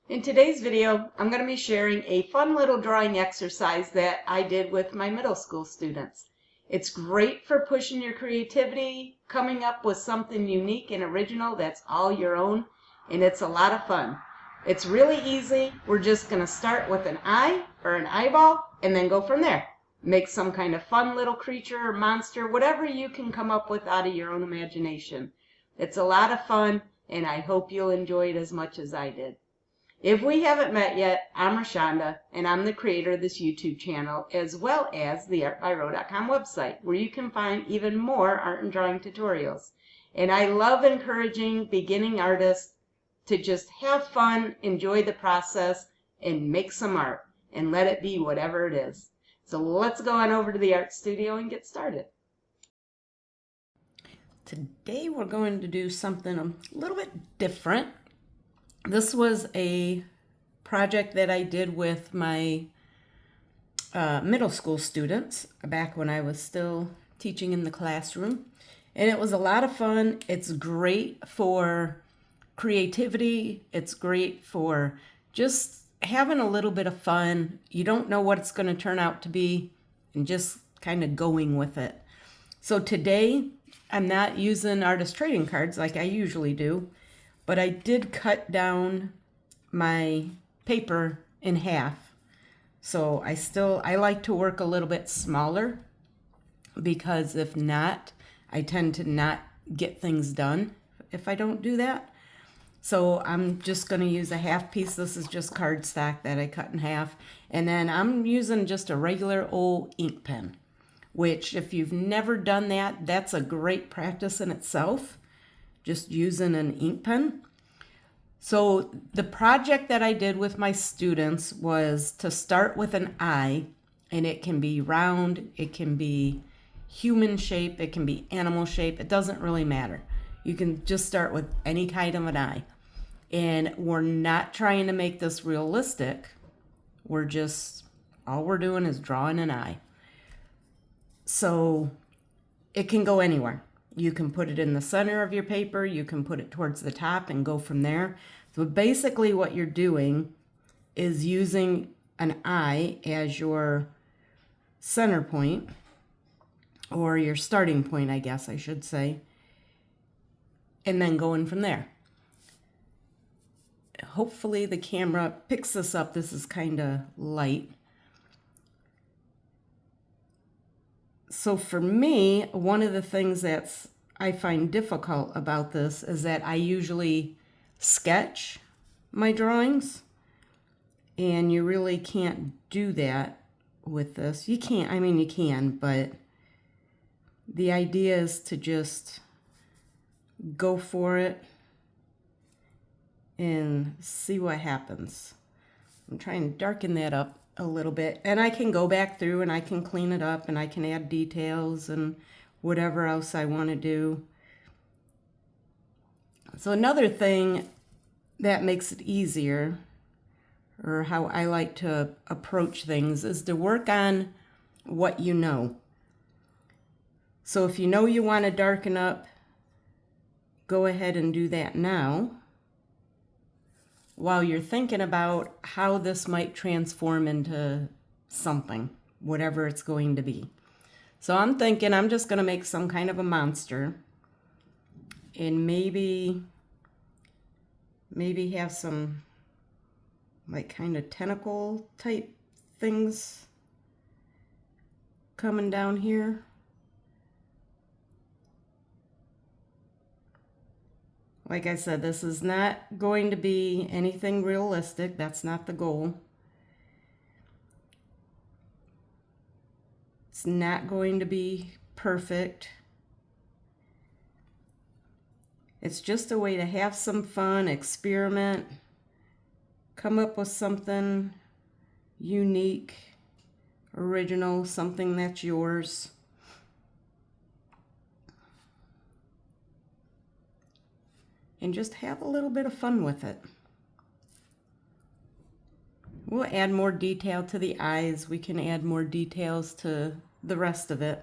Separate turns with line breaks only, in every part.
In today's video, I'm going to be sharing a fun little drawing exercise that I did with my middle school students. It's great for pushing your creativity, coming up with something unique and original that's all your own, and it's a lot of fun. It's really easy. We're just going to start with an eye or an eyeball and then go from there. Make some kind of fun little creature or monster, whatever you can come up with out of your own imagination. It's a lot of fun, and I hope you'll enjoy it as much as I did. If we haven't met yet, I'm Rashonda, and I'm the creator of this YouTube channel, as well as the artbyro.com website, where you can find even more art and drawing tutorials. And I love encouraging beginning artists to just have fun, enjoy the process, and make some art, and let it be whatever it is. So let's go on over to the art studio and get started. Today we're going to do something a little bit different. This was a project that I did with my middle school students back when I was still teaching in the classroom. And it was a lot of fun. It's great for creativity. It's great for just having a little bit of fun. You don't know what it's going to turn out to be and just kind of going with it. So today I'm not using artist trading cards like I usually do. But I did cut down my paper in half. So I like to work a little bit smaller, because if not, I tend to not get things done if I don't do that. So I'm just going to use a half piece. This is just cardstock that I cut in half. And then I'm using just a regular old ink pen, which if you've never done that, that's a great practice in itself. Just using an ink pen. So the project that I did with my students was to start with an eye, and it can be round, it can be human shape, it can be animal shape. It doesn't really matter. You can just start with any kind of an eye. And we're not trying to make this realistic. All we're doing is drawing an eye. So it can go anywhere. You can put it in the center of your paper. You can put it towards the top and go from there. So basically what you're doing is using an eye as your center point, or your starting point, I guess I should say, and then going from there. Hopefully the camera picks this up. This is kind of light. So for me, one of the things I find difficult about this is that I usually sketch my drawings, and you really can't do that with this. You can, but the idea is to just go for it and see what happens. I'm trying to darken that up a little bit, and I can go back through and I can clean it up and I can add details and whatever else I want to do. So another thing that makes it easier, or how I like to approach things, is to work on what you know. So if you know you want to darken up, go ahead and do that now, while you're thinking about how this might transform into something, whatever it's going to be. So I'm thinking I'm just going to make some kind of a monster, and maybe have some like kind of tentacle type things coming down here. Like I said, this is not going to be anything realistic. That's not the goal. It's not going to be perfect. It's just a way to have some fun, experiment, come up with something unique, original, something that's yours. And just have a little bit of fun with it. We'll add more detail to the eyes. We can add more details to the rest of it.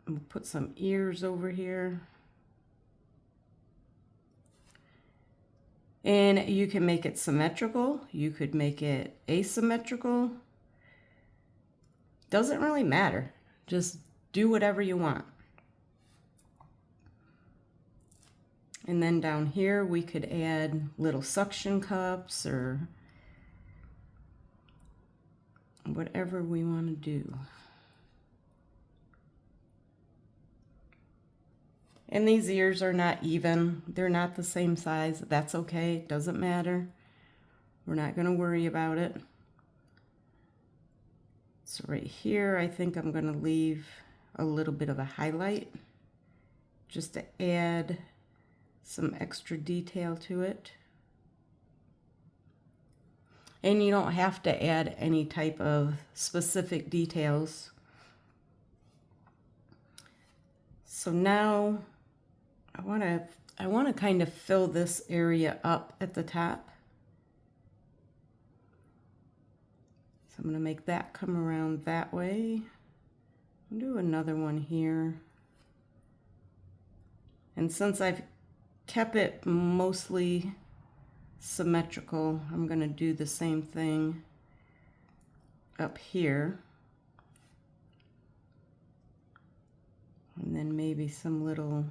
We'll put some ears over here. And you can make it symmetrical. You could make it asymmetrical. Doesn't really matter. Just do whatever you want. And then down here we could add little suction cups or whatever we want to do. And these ears are not even. They're not the same size. That's okay. It doesn't matter. We're not going to worry about it. So right here, I think I'm going to leave a little bit of a highlight just to add some extra detail to it. And you don't have to add any type of specific details. So now I want to kind of fill this area up at the top. So I'm going to make that come around that way. I'll do another one here. And since I've kept it mostly symmetrical, I'm going to do the same thing up here. And then maybe some little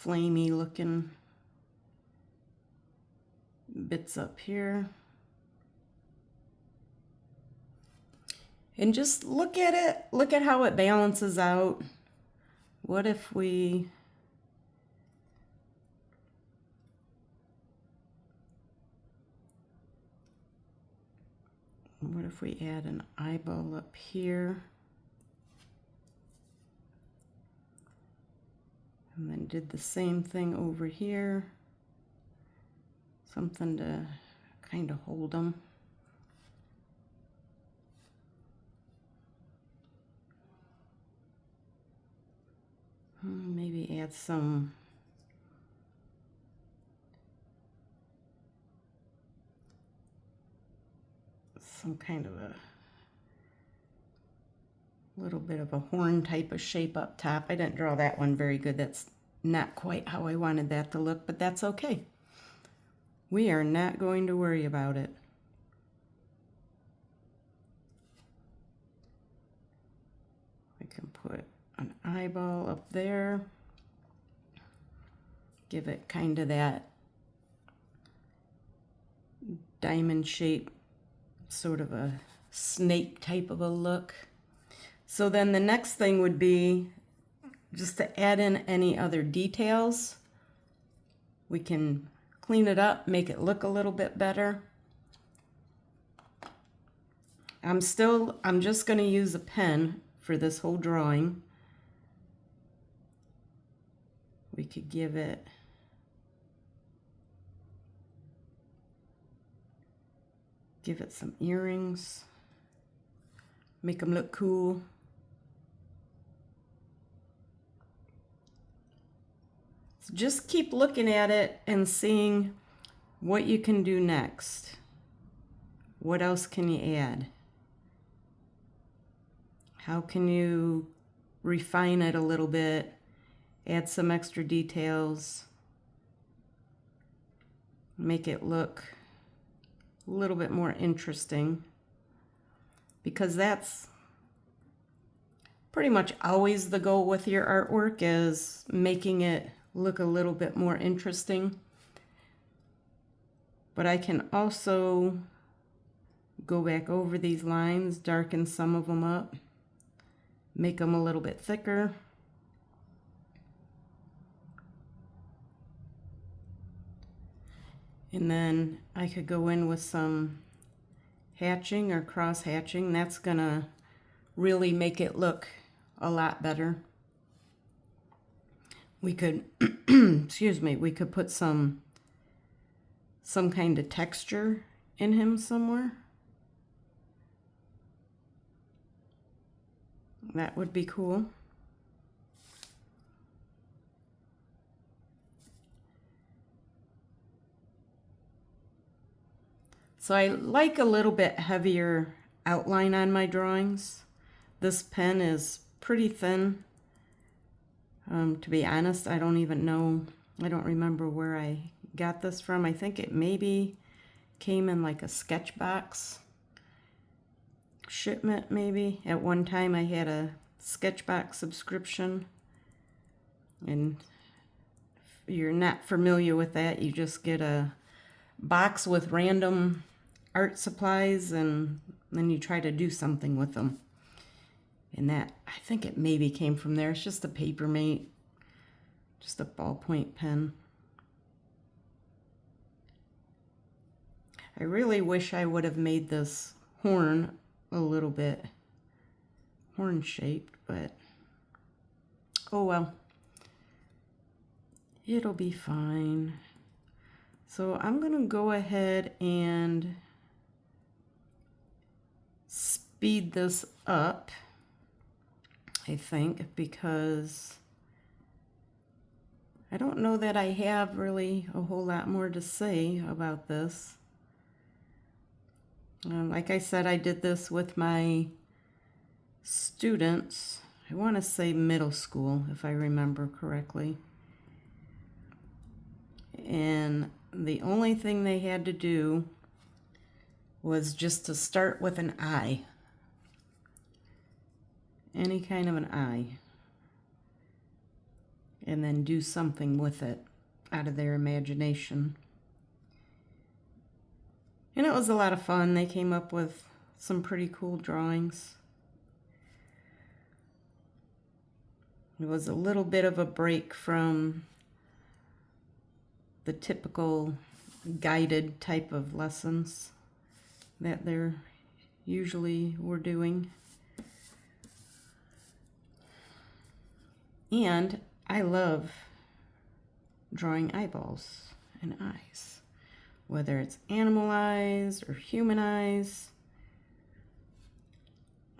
flamey looking bits up here. And just look at it, look at how it balances out. What if we add an eyeball up here? And then did the same thing over here. Something to kind of hold them. Maybe add some kind of a little bit of a horn type of shape up top. I didn't draw that one very good. That's not quite how I wanted that to look, but that's okay. We are not going to worry about it. I can put an eyeball up there. Give it kind of that diamond shape, sort of a snake type of a look. So then the next thing would be just to add in any other details. We can clean it up, make it look a little bit better. I'm just going to use a pen for this whole drawing. We could give it some earrings, make them look cool. So just keep looking at it and seeing what you can do next. What else can you add? How can you refine it a little bit, add some extra details, make it look a little bit more interesting, because that's pretty much always the goal with your artwork, is making it look a little bit more interesting. But I can also go back over these lines, darken some of them up, make them a little bit thicker. And then I could go in with some hatching or cross hatching. That's gonna really make it look a lot better. We could, excuse me, we could put some kind of texture in him somewhere. That would be cool. So I like a little bit heavier outline on my drawings. This pen is pretty thin. To be honest, I don't even know, I don't remember where I got this from. I think it maybe came in like a sketch box shipment, maybe. At one time I had a Sketchbox subscription, and if you're not familiar with that, you just get a box with random art supplies and then you try to do something with them. And that, I think it maybe came from there. It's just a Papermate, just a ballpoint pen. I really wish I would have made this horn a little bit horn shaped, but oh well. It'll be fine. So I'm gonna go ahead and speed this up, I think, because I don't know that I have really a whole lot more to say about this. Like I said, I did this with my students. I want to say middle school, if I remember correctly. And the only thing they had to do was just to start with an eye. Any kind of an eye. And then do something with it out of their imagination. And it was a lot of fun. They came up with some pretty cool drawings. It was a little bit of a break from the typical guided type of lessons that they're usually were doing. And I love drawing eyeballs and eyes, whether it's animal eyes or human eyes.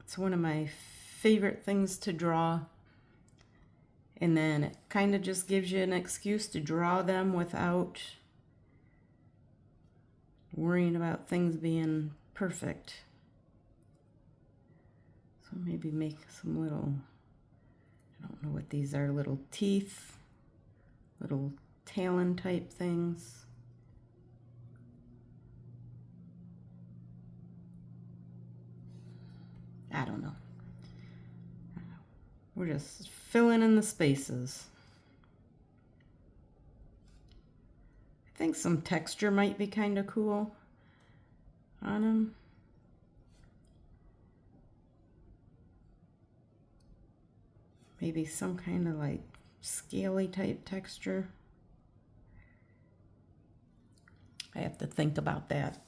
It's one of my favorite things to draw. And then it kind of just gives you an excuse to draw them without worrying about things being perfect. So maybe make some little, I don't know what these are, little teeth, little talon type things. I don't know. We're just filling in the spaces. I think some texture might be kind of cool on them. Maybe some kind of like scaly type texture. I have to think about that.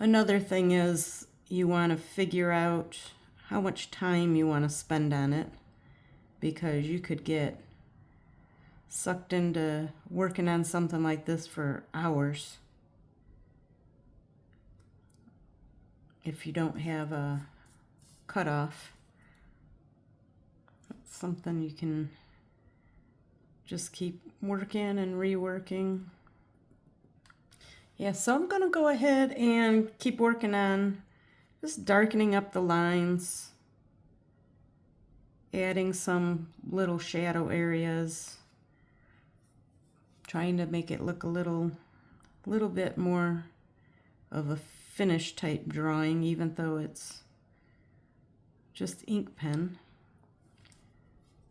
Another thing is you want to figure out how much time you want to spend on it, because you could get sucked into working on something like this for hours if you don't have a cutoff. It's something you can just keep working and reworking. Yeah, so I'm going to go ahead and keep working on just darkening up the lines, adding some little shadow areas, trying to make it look a little bit more of a finished type drawing, even though it's just ink pen.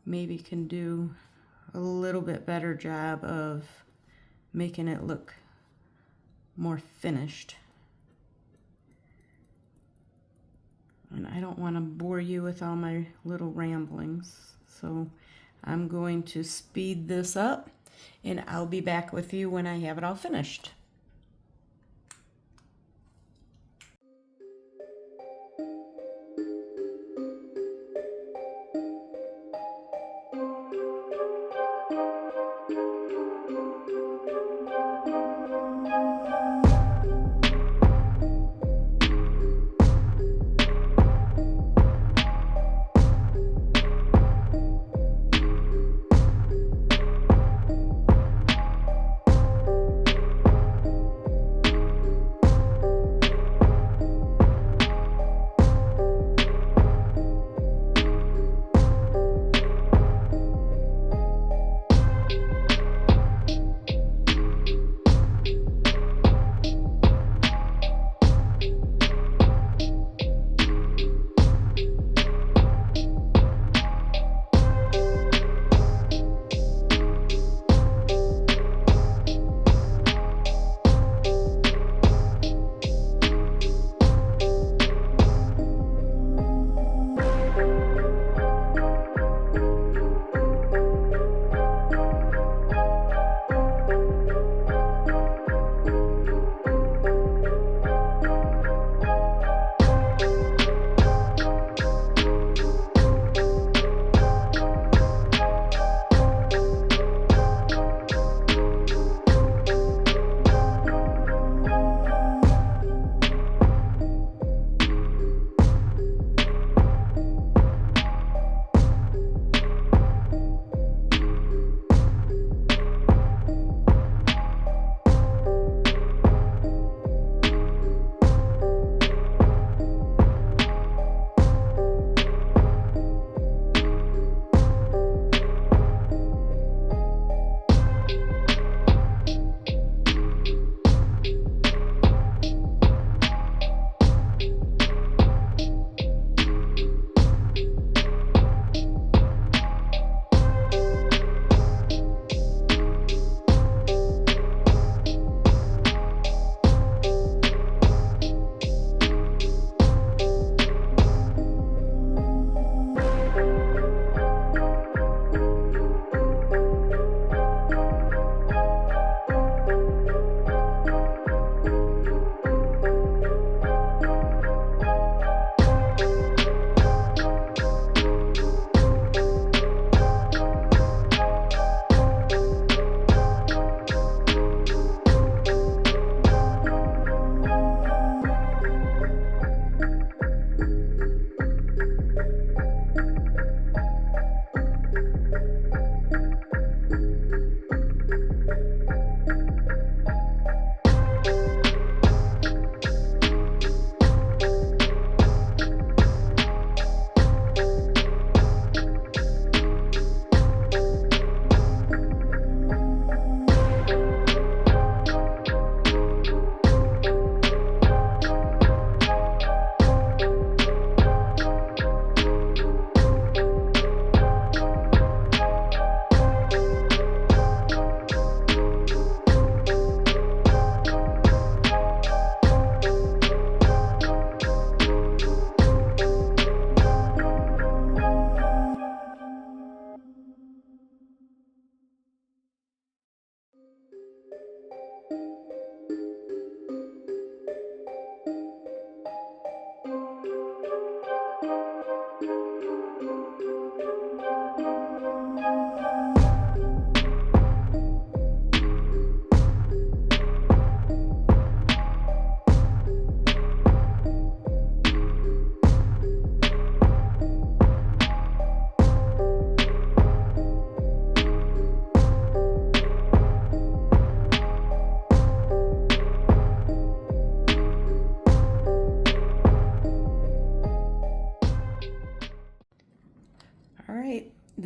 Maybe can do a little bit better job of making it look more finished. And I don't want to bore you with all my little ramblings, so I'm going to speed this up, and I'll be back with you when I have it all finished.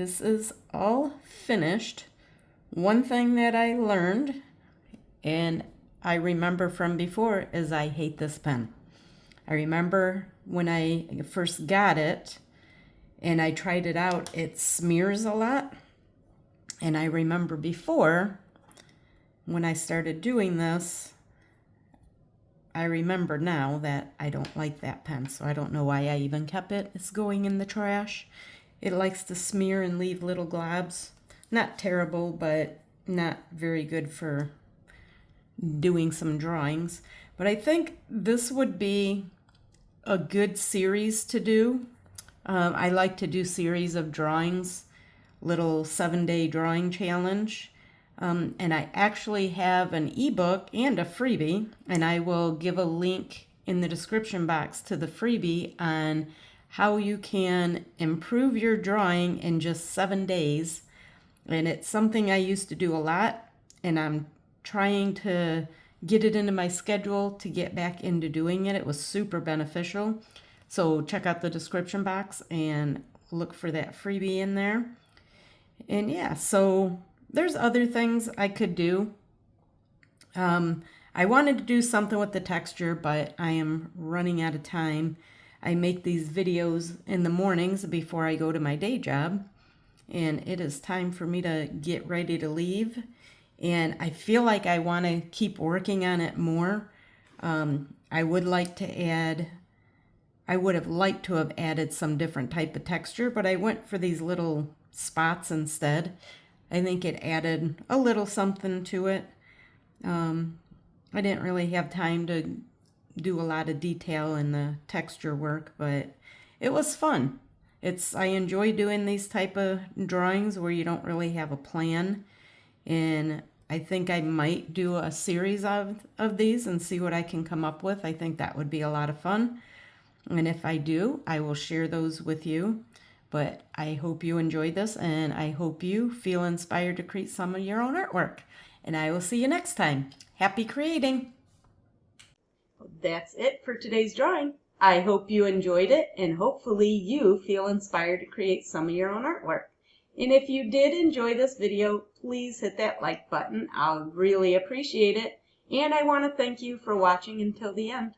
this is all finished. One thing that I learned, and I remember from before, is I hate this pen. I remember when I first got it and I tried it out, it smears a lot. And I remember before, when I started doing this, I remember now that I don't like that pen, so I don't know why I even kept it. It's going in the trash. It likes to smear and leave little globs. Not terrible, but not very good for doing some drawings. But I think this would be a good series to do. I like to do series of drawings, little 7-day drawing challenge. And I actually have an ebook and a freebie, and I will give a link in the description box to the freebie on how you can improve your drawing in just 7 days. And it's something I used to do a lot, and I'm trying to get it into my schedule to get back into doing it. It was super beneficial. So check out the description box and look for that freebie in there. And yeah, so there's other things I could do. I wanted to do something with the texture, but I am running out of time. I make these videos in the mornings before I go to my day job, and it is time for me to get ready to leave. And I feel like I want to keep working on it more. I would have liked to have added some different type of texture, but I went for these little spots instead. I think it added a little something to it. I didn't really have time to do a lot of detail in the texture work, but it was fun. I enjoy doing these type of drawings where you don't really have a plan, and I think I might do a series of these and see what I can come up with. I think that would be a lot of fun, and if I do, I will share those with you. But I hope you enjoyed this, and I hope you feel inspired to create some of your own artwork. And I will see you next time. Happy creating! That's it for today's drawing. I hope you enjoyed it, and hopefully you feel inspired to create some of your own artwork. And if you did enjoy this video, please hit that like button. I'll really appreciate it. And I want to thank you for watching until the end.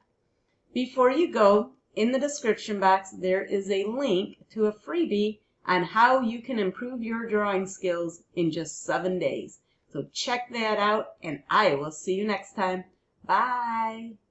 Before you go, in the description box, there is a link to a freebie on how you can improve your drawing skills in just 7 days. So check that out, and I will see you next time. Bye!